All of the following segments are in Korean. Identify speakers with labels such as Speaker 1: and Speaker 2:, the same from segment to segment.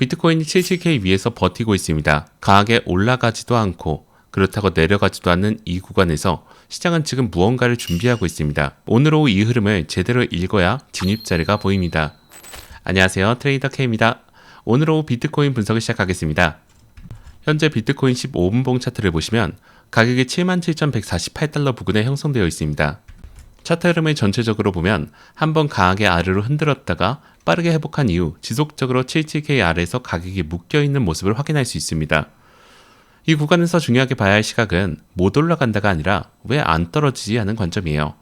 Speaker 1: 비트코인이 70K 위에서 버티고 있습니다. 강하게 올라가지도 않고 그렇다고 내려가지도 않는 이 구간에서 시장은 지금 무언가를 준비하고 있습니다. 오늘 오후 이 흐름을 제대로 읽어야 진입 자리가 보입니다. 안녕하세요, 트레이더 K입니다. 오늘 오후 비트코인 분석을 시작하겠습니다. 현재 비트코인 15분봉 차트를 보시면 가격이 77,148달러 부근에 형성되어 있습니다. 차트 흐름을 전체적으로 보면 한번 강하게 아래로 흔들었다가 빠르게 회복한 이후 지속적으로 77K 아래에서 가격이 묶여있는 모습을 확인할 수 있습니다. 이 구간에서 중요하게 봐야 할 시각은 못 올라간다가 아니라 왜 안 떨어지지 하는 관점이에요.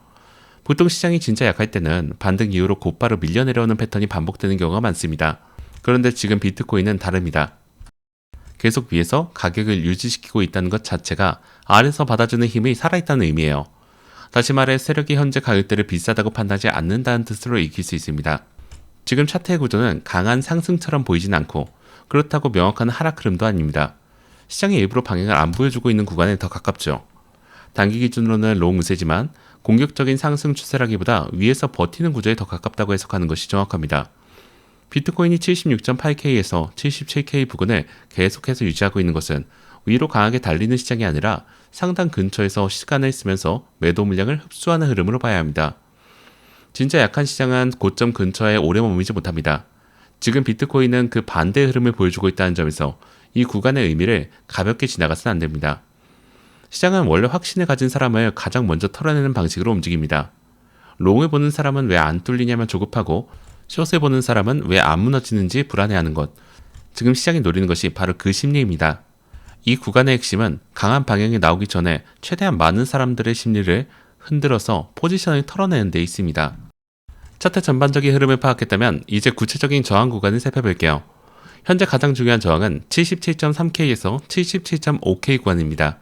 Speaker 1: 보통 시장이 진짜 약할 때는 반등 이후로 곧바로 밀려 내려오는 패턴이 반복되는 경우가 많습니다. 그런데 지금 비트코인은 다릅니다. 계속 위에서 가격을 유지시키고 있다는 것 자체가 아래에서 받아주는 힘이 살아있다는 의미예요. 다시 말해 세력이 현재 가격대를 비싸다고 판단하지 않는다는 뜻으로 읽힐 수 있습니다. 지금 차트의 구조는 강한 상승처럼 보이진 않고 그렇다고 명확한 하락 흐름도 아닙니다. 시장이 일부러 방향을 안 보여주고 있는 구간에 더 가깝죠. 단기 기준으로는 롱 우세지만 공격적인 상승 추세라기보다 위에서 버티는 구조에 더 가깝다고 해석하는 것이 정확합니다. 비트코인이 76.8K에서 77K 부근을 계속해서 유지하고 있는 것은 위로 강하게 달리는 시장이 아니라 상단 근처에서 시간을 쓰면서 매도 물량을 흡수하는 흐름으로 봐야 합니다. 진짜 약한 시장은 고점 근처에 오래 머물지 못합니다. 지금 비트코인은 그 반대의 흐름을 보여주고 있다는 점에서 이 구간의 의미를 가볍게 지나가서는 안 됩니다. 시장은 원래 확신을 가진 사람을 가장 먼저 털어내는 방식으로 움직입니다. 롱을 보는 사람은 왜 안 뚫리냐면 조급하고 숏을 보는 사람은 왜 안 무너지는지 불안해하는 것. 지금 시장이 노리는 것이 바로 그 심리입니다. 이 구간의 핵심은 강한 방향이 나오기 전에 최대한 많은 사람들의 심리를 흔들어서 포지션을 털어내는 데 있습니다. 차트 전반적인 흐름을 파악했다면 이제 구체적인 저항 구간을 살펴볼게요. 현재 가장 중요한 저항은 77.3K에서 77.5K 구간입니다.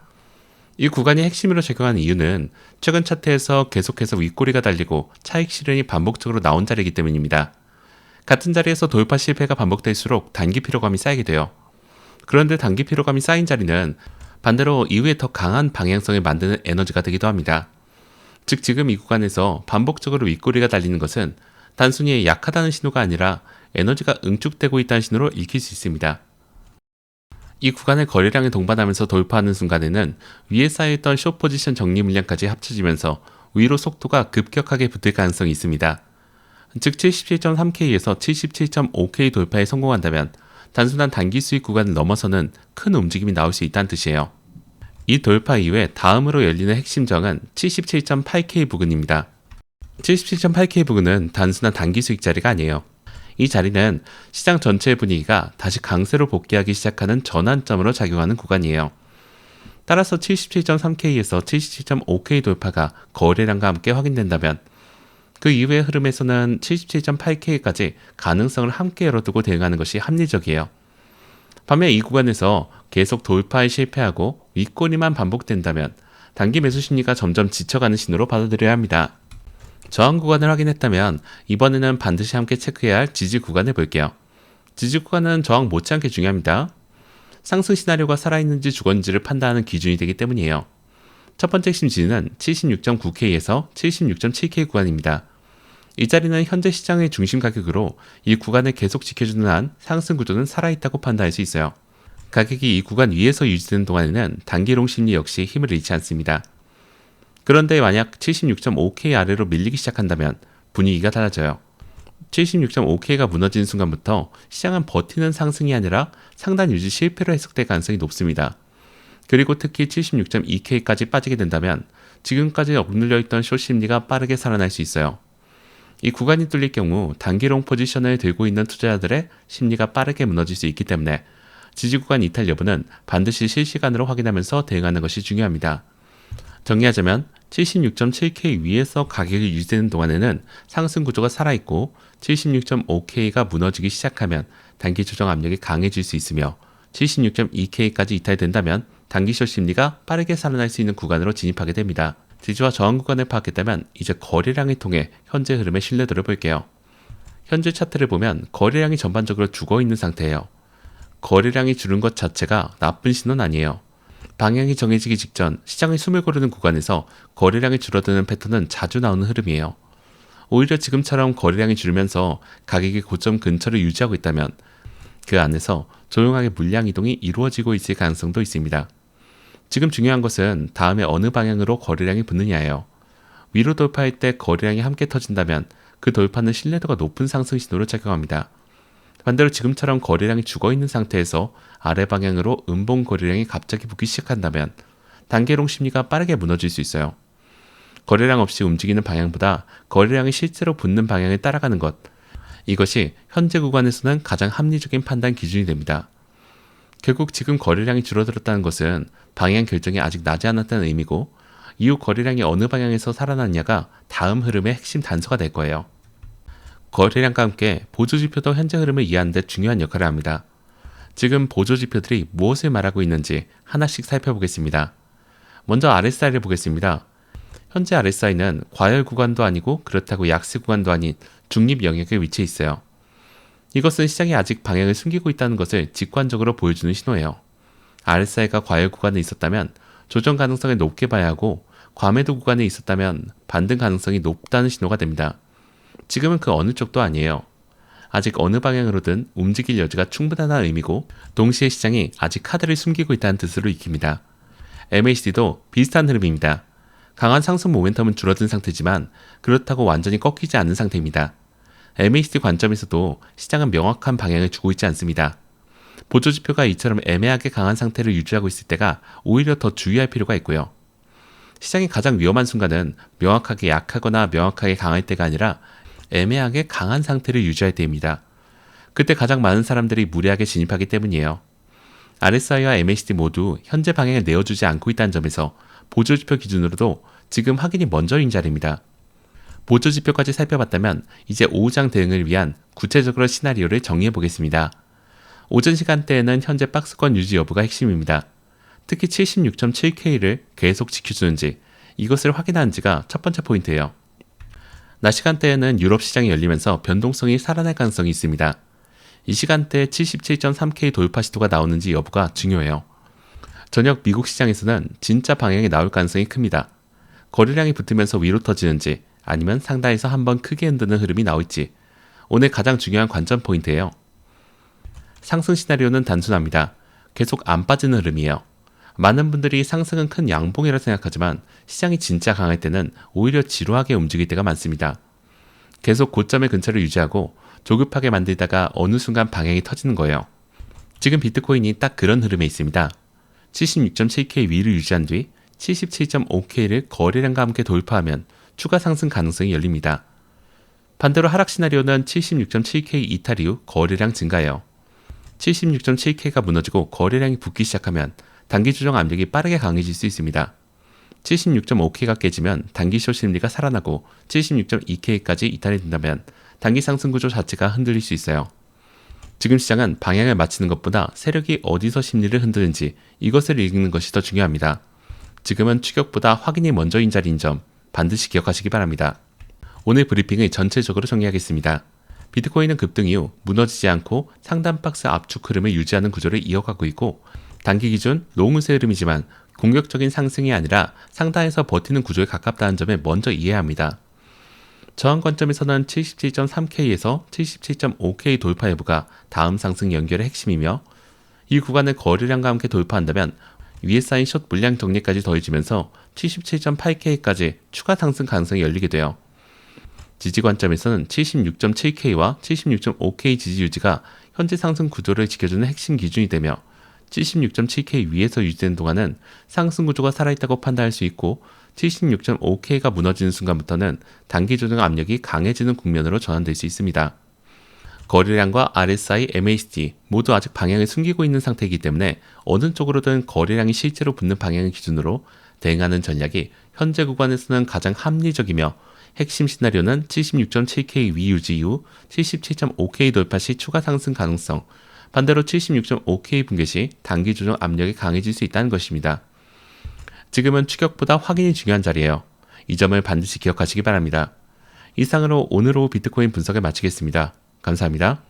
Speaker 1: 이 구간이 핵심으로 작용하는 이유는 최근 차트에서 계속해서 윗꼬리가 달리고 차익 실현이 반복적으로 나온 자리이기 때문입니다. 같은 자리에서 돌파 실패가 반복될수록 단기 피로감이 쌓이게 돼요. 그런데 단기 피로감이 쌓인 자리는 반대로 이후에 더 강한 방향성을 만드는 에너지가 되기도 합니다. 즉 지금 이 구간에서 반복적으로 윗꼬리가 달리는 것은 단순히 약하다는 신호가 아니라 에너지가 응축되고 있다는 신호로 읽힐 수 있습니다. 이 구간을 거래량에 동반하면서 돌파하는 순간에는 위에 쌓여있던 숏 포지션 정리 물량까지 합쳐지면서 위로 속도가 급격하게 붙을 가능성이 있습니다. 즉 77.3K에서 77.5K 돌파에 성공한다면 단순한 단기 수익 구간을 넘어서는 큰 움직임이 나올 수 있다는 뜻이에요. 이 돌파 이후에 다음으로 열리는 핵심 저항은 77.8K 부근입니다. 77.8K 부근은 단순한 단기 수익 자리가 아니에요. 이 자리는 시장 전체의 분위기가 다시 강세로 복귀하기 시작하는 전환점으로 작용하는 구간이에요. 따라서 77.3K에서 77.5K 돌파가 거래량과 함께 확인된다면 그 이후의 흐름에서는 77.8K까지 가능성을 함께 열어두고 대응하는 것이 합리적이에요. 반면 이 구간에서 계속 돌파에 실패하고 윗꼬리만 반복된다면 단기 매수 심리가 점점 지쳐가는 신호로 받아들여야 합니다. 저항 구간을 확인했다면 이번에는 반드시 함께 체크해야 할 지지 구간을 볼게요. 지지 구간은 저항 못지않게 중요합니다. 상승 시나리오가 살아있는지 죽었는지를 판단하는 기준이 되기 때문이에요. 첫 번째 핵심 지지는 76.9K에서 76.7K 구간입니다. 이 자리는 현재 시장의 중심 가격으로 이 구간을 계속 지켜주는 한 상승 구조는 살아있다고 판단할 수 있어요. 가격이 이 구간 위에서 유지되는 동안에는 단기롱 심리 역시 힘을 잃지 않습니다. 그런데 만약 76.5K 아래로 밀리기 시작한다면 분위기가 달라져요. 76.5K가 무너지는 순간부터 시장은 버티는 상승이 아니라 상단 유지 실패로 해석될 가능성이 높습니다. 그리고 특히 76.2K까지 빠지게 된다면 지금까지 억눌려 있던 숏 심리가 빠르게 살아날 수 있어요. 이 구간이 뚫릴 경우 단기롱 포지션을 들고 있는 투자자들의 심리가 빠르게 무너질 수 있기 때문에 지지 구간 이탈 여부는 반드시 실시간으로 확인하면서 대응하는 것이 중요합니다. 정리하자면 76.7K 위에서 가격이 유지되는 동안에는 상승 구조가 살아있고 76.5K가 무너지기 시작하면 단기 조정 압력이 강해질 수 있으며 76.2K까지 이탈된다면 단기 숏 심리가 빠르게 살아날 수 있는 구간으로 진입하게 됩니다. 지지와 저항 구간을 파악했다면 이제 거래량을 통해 현재 흐름의 신뢰도를 볼게요. 현재 차트를 보면 거래량이 전반적으로 죽어있는 상태예요. 거래량이 줄은 것 자체가 나쁜 신호는 아니에요. 방향이 정해지기 직전 시장의 숨을 고르는 구간에서 거래량이 줄어드는 패턴은 자주 나오는 흐름이에요. 오히려 지금처럼 거래량이 줄면서 가격이 고점 근처를 유지하고 있다면 그 안에서 조용하게 물량 이동이 이루어지고 있을 가능성도 있습니다. 지금 중요한 것은 다음에 어느 방향으로 거래량이 붙느냐예요. 위로 돌파할 때 거래량이 함께 터진다면 그 돌파는 신뢰도가 높은 상승 신호로 작용합니다. 반대로 지금처럼 거래량이 죽어있는 상태에서 아래 방향으로 음봉 거래량이 갑자기 붙기 시작한다면 단계롱 심리가 빠르게 무너질 수 있어요. 거래량 없이 움직이는 방향보다 거래량이 실제로 붙는 방향을 따라가는 것, 이것이 현재 구간에서는 가장 합리적인 판단 기준이 됩니다. 결국 지금 거래량이 줄어들었다는 것은 방향 결정이 아직 나지 않았다는 의미고, 이후 거래량이 어느 방향에서 살아났냐가 다음 흐름의 핵심 단서가 될 거예요. 거래량과 함께 보조지표도 현재 흐름을 이해하는 데 중요한 역할을 합니다. 지금 보조지표들이 무엇을 말하고 있는지 하나씩 살펴보겠습니다. 먼저 RSI를 보겠습니다. 현재 RSI는 과열 구간도 아니고 그렇다고 약세 구간도 아닌 중립 영역에 위치해 있어요. 이것은 시장이 아직 방향을 숨기고 있다는 것을 직관적으로 보여주는 신호예요. RSI가 과열 구간에 있었다면 조정 가능성을 높게 봐야 하고, 과매도 구간에 있었다면 반등 가능성이 높다는 신호가 됩니다. 지금은 그 어느 쪽도 아니에요. 아직 어느 방향으로든 움직일 여지가 충분하다는 의미고, 동시에 시장이 아직 카드를 숨기고 있다는 뜻으로 익힙니다. MACD도 비슷한 흐름입니다. 강한 상승 모멘텀은 줄어든 상태지만 그렇다고 완전히 꺾이지 않은 상태입니다. MACD 관점에서도 시장은 명확한 방향을 주고 있지 않습니다. 보조지표가 이처럼 애매하게 강한 상태를 유지하고 있을 때가 오히려 더 주의할 필요가 있고요. 시장이 가장 위험한 순간은 명확하게 약하거나 명확하게 강할 때가 아니라 애매하게 강한 상태를 유지할 때입니다. 그때 가장 많은 사람들이 무리하게 진입하기 때문이에요. RSI와 MACD 모두 현재 방향을 내어주지 않고 있다는 점에서 보조지표 기준으로도 지금 확인이 먼저인 자리입니다. 보조지표까지 살펴봤다면 이제 오후장 대응을 위한 구체적으로 시나리오를 정리해 보겠습니다. 오전 시간대에는 현재 박스권 유지 여부가 핵심입니다. 특히 76.7K를 계속 지켜주는지, 이것을 확인하는지가 첫 번째 포인트예요. 낮 시간대에는 유럽 시장이 열리면서 변동성이 살아날 가능성이 있습니다. 이 시간대에 77.3K 돌파 시도가 나오는지 여부가 중요해요. 저녁 미국 시장에서는 진짜 방향이 나올 가능성이 큽니다. 거래량이 붙으면서 위로 터지는지 아니면 상단에서 한번 크게 흔드는 흐름이 나올지, 오늘 가장 중요한 관전 포인트예요. 상승 시나리오는 단순합니다. 계속 안 빠지는 흐름이에요. 많은 분들이 상승은 큰 양봉이라 생각하지만 시장이 진짜 강할 때는 오히려 지루하게 움직일 때가 많습니다. 계속 고점의 근처를 유지하고 조급하게 만들다가 어느 순간 방향이 터지는 거예요. 지금 비트코인이 딱 그런 흐름에 있습니다. 76.7K 위를 유지한 뒤 77.5K를 거래량과 함께 돌파하면 추가 상승 가능성이 열립니다. 반대로 하락 시나리오는 76.7K 이탈 이후 거래량 증가예요. 76.7K가 무너지고 거래량이 붙기 시작하면 단기 조정 압력이 빠르게 강해질 수 있습니다. 76.5K가 깨지면 단기 숏 심리가 살아나고 76.2K까지 이탈이 된다면 단기 상승 구조 자체가 흔들릴 수 있어요. 지금 시장은 방향을 맞추는 것보다 세력이 어디서 심리를 흔드는지, 이것을 읽는 것이 더 중요합니다. 지금은 추격보다 확인이 먼저인 자리인 점 반드시 기억하시기 바랍니다. 오늘 브리핑을 전체적으로 정리하겠습니다. 비트코인은 급등 이후 무너지지 않고 상단 박스 압축 흐름을 유지하는 구조를 이어가고 있고, 단기 기준 롱우세 흐름이지만 공격적인 상승이 아니라 상단에서 버티는 구조에 가깝다는 점을 먼저 이해해야 합니다. 저항 관점에서는 77.3K에서 77.5K 돌파 여부가 다음 상승 연결의 핵심이며, 이 구간을 거래량과 함께 돌파한다면 위에 쌓인 숏 물량 정리까지 더해지면서 77.8K까지 추가 상승 가능성이 열리게 돼요. 지지 관점에서는 76.7K와 76.5K 지지 유지가 현재 상승 구조를 지켜주는 핵심 기준이 되며, 76.7K 위에서 유지되는 동안은 상승 구조가 살아있다고 판단할 수 있고, 76.5K가 무너지는 순간부터는 단기 조정 압력이 강해지는 국면으로 전환될 수 있습니다. 거래량과 RSI, MACD 모두 아직 방향을 숨기고 있는 상태이기 때문에 어느 쪽으로든 거래량이 실제로 붙는 방향을 기준으로 대응하는 전략이 현재 구간에서는 가장 합리적이며, 핵심 시나리오는 76.7K 위 유지 이후 77.5K 돌파 시 추가 상승 가능성, 반대로 76.5K 붕괴 시 단기 조정 압력이 강해질 수 있다는 것입니다. 지금은 추격보다 확인이 중요한 자리예요. 이 점을 반드시 기억하시기 바랍니다. 이상으로 오늘 오후 비트코인 분석을 마치겠습니다. 감사합니다.